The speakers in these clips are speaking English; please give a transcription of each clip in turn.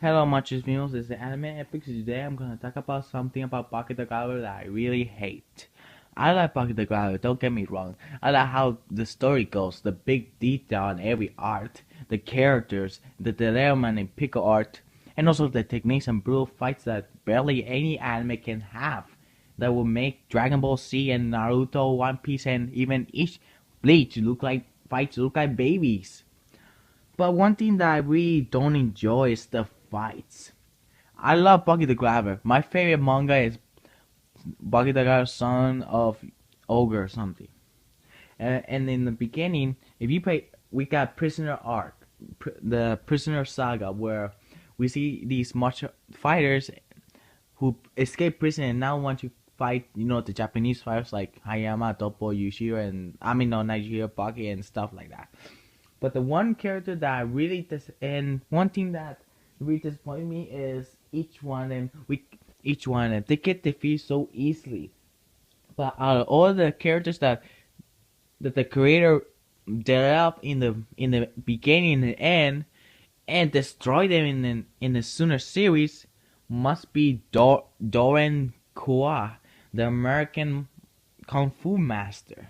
Hello, Muchos Meals. This is the Anime Epics. Today I'm gonna talk about something about Baki the Grappler that I really hate. I like Baki the Grappler, don't get me wrong. I like how the story goes, the big detail on every art, the characters, the dilemma and pickle art, and also the techniques and brutal fights that barely any anime can have. That will make Dragon Ball Z and Naruto, One Piece, and even each Bleach look like babies. But one thing that I really don't enjoy is the fights. I love Buggy the Grappler. My favorite manga is Buggy the Grappler, Son of Ogre or something. And in the beginning, if you play, we got Prisoner Arc, the Prisoner Saga, where we see these martial fighters who escape prison and now want to fight, the Japanese fighters like Hayama, Toppo, Yushiro, and Najiro, Baki, and stuff like that. But the one character that I really and one thing that really disappointed me is each one of them they get defeated so easily. But out of all the characters that the creator developed in the beginning and end and destroy them in the sooner series must be Dorian Kua, the American Kung Fu master.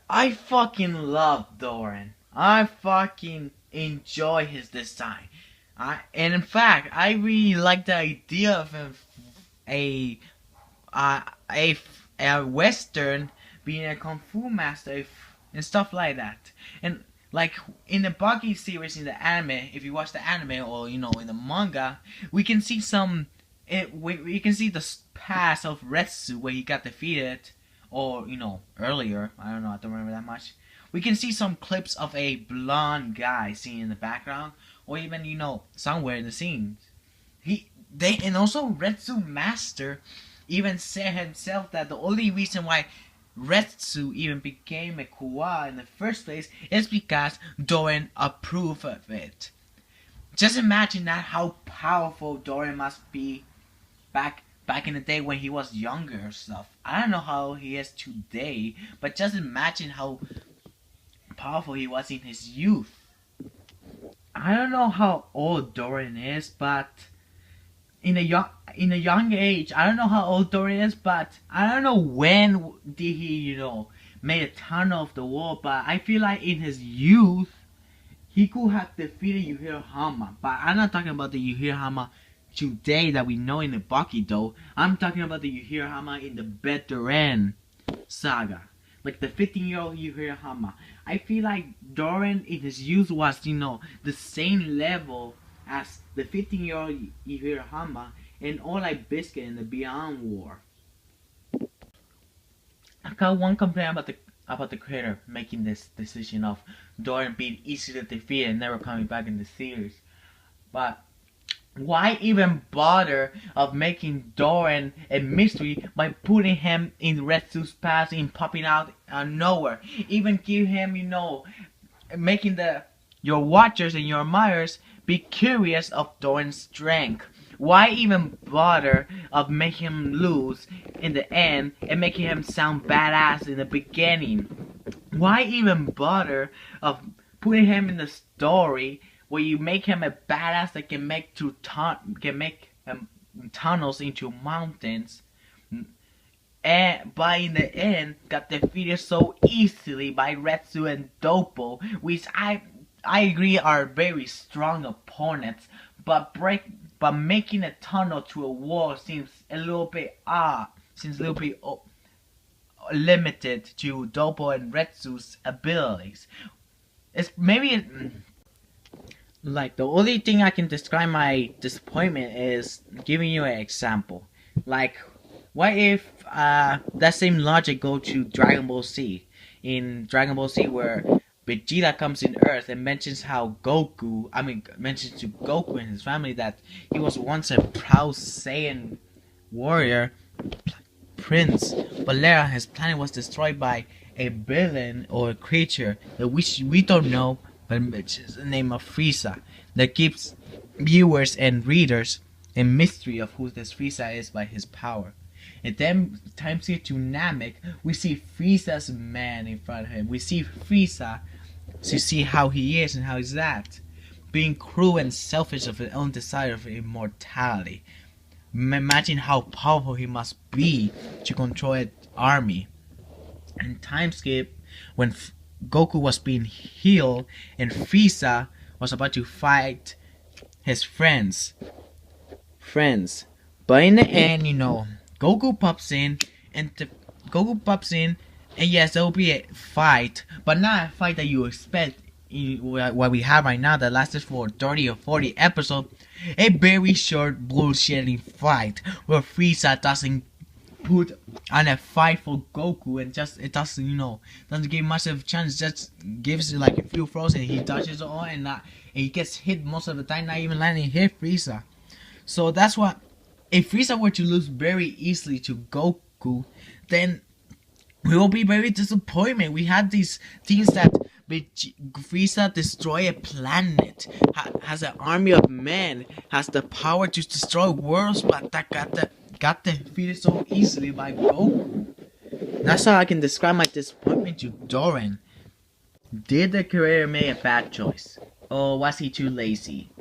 I fucking love Doran. I fucking enjoy his design. And in fact, I really like the idea of a uh, a a western being a kung fu master and stuff like that. And like in the Baki series in the anime, if you watch the anime or in the manga, we can see we can see the past of Retsu where he got defeated or earlier. I don't know, I don't remember that much. We can see some clips of a blonde guy seen in the background or even somewhere in the scenes. And also Retsu Master even said himself that the only reason why Retsu even became a Kuwa in the first place is because Doran approved of it. Just imagine that, how powerful Doran must be back in the day when he was younger or stuff. I don't know how he is today, but just imagine how powerful he was in his youth. I don't know how old Dorian is, but in a young age, I don't know how old Dorian is, but I don't know when did he made a tunnel of the wall. But I feel like in his youth, he could have defeated Yuhiro. But I'm not talking about the Yuhiro today that we know in the Baki though. I'm talking about the Yuhiro in the veteran saga. Like the 15-year-old Yuhiro. I feel like Doran in his youth was, the same level as the 15-year-old Yuhiro and All Like Biscuit in the Beyond War. I got one complaint about the creator making this decision of Doran being easily defeated and never coming back in the series. But why even bother of making Doran a mystery by putting him in Retsu's past and popping out nowhere? Even give him, making your watchers and your admirers be curious of Doran's strength. Why even bother of making him lose in the end and making him sound badass in the beginning? Why even bother of putting him in the story where you make him a badass that can make tunnels into mountains, but in the end got defeated so easily by Retsu and Doppo, which I agree are very strong opponents, but making a tunnel to a wall seems a little bit limited to Doppo and Retsu's abilities. It's maybe like the only thing I can describe my disappointment is giving you an example. Like, what if that same logic go to Dragon Ball Z? In Dragon Ball Z, where Vegeta comes in Earth and mentions mentions to Goku and his family that he was once a proud Saiyan warrior prince, but later his planet was destroyed by a villain or a creature that we don't know, but it's the name of Frieza, that gives viewers and readers a mystery of who this Frieza is by his power. And then time skip to Namek, we see Frieza's man in front of him. We see Frieza to see how he is and how he's that. being cruel and selfish of his own desire for immortality. Imagine how powerful he must be to control an army. And time skip when Goku was being healed and Frieza was about to fight his friends. But in the end, Goku pops in and yes, there will be a fight, but not a fight that you expect. What we have right now that lasted for 30 or 40 episodes, a very short bullshitting fight where Frieza doesn't put on a fight for Goku and it doesn't give much of a chance, just gives it like a few throws and he dodges all and he gets hit most of the time, not even landing hit Frieza. So that's what, if Frieza were to lose very easily to Goku, then we will be very disappointed. We had these things that Frieza destroy a planet, has an army of men, has the power to destroy worlds, but that got defeated so easily by Goku. That's how I can describe my disappointment to Dorian. Did the creator make a bad choice? Or was he too lazy?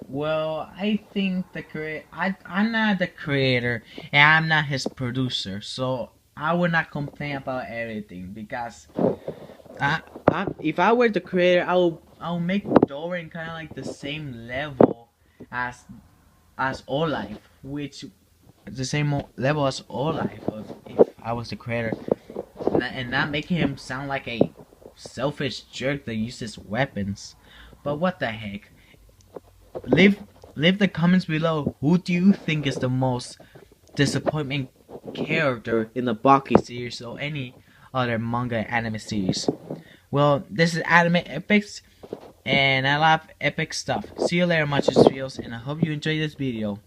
Well, I think the creator, I'm not the creator and I'm not his producer, so I would not complain about everything because if I were the creator, I'll make Dorian kind of like the same level as Olive, which the same level as Olive if I was the creator, and not making him sound like a selfish jerk that uses weapons. But what the heck? Leave the comments below. Who do you think is the most disappointing character in the Baki series or any other manga and anime series? Well, this is Anime Epics, and I love epic stuff. See you later, much feels, and I hope you enjoyed this video.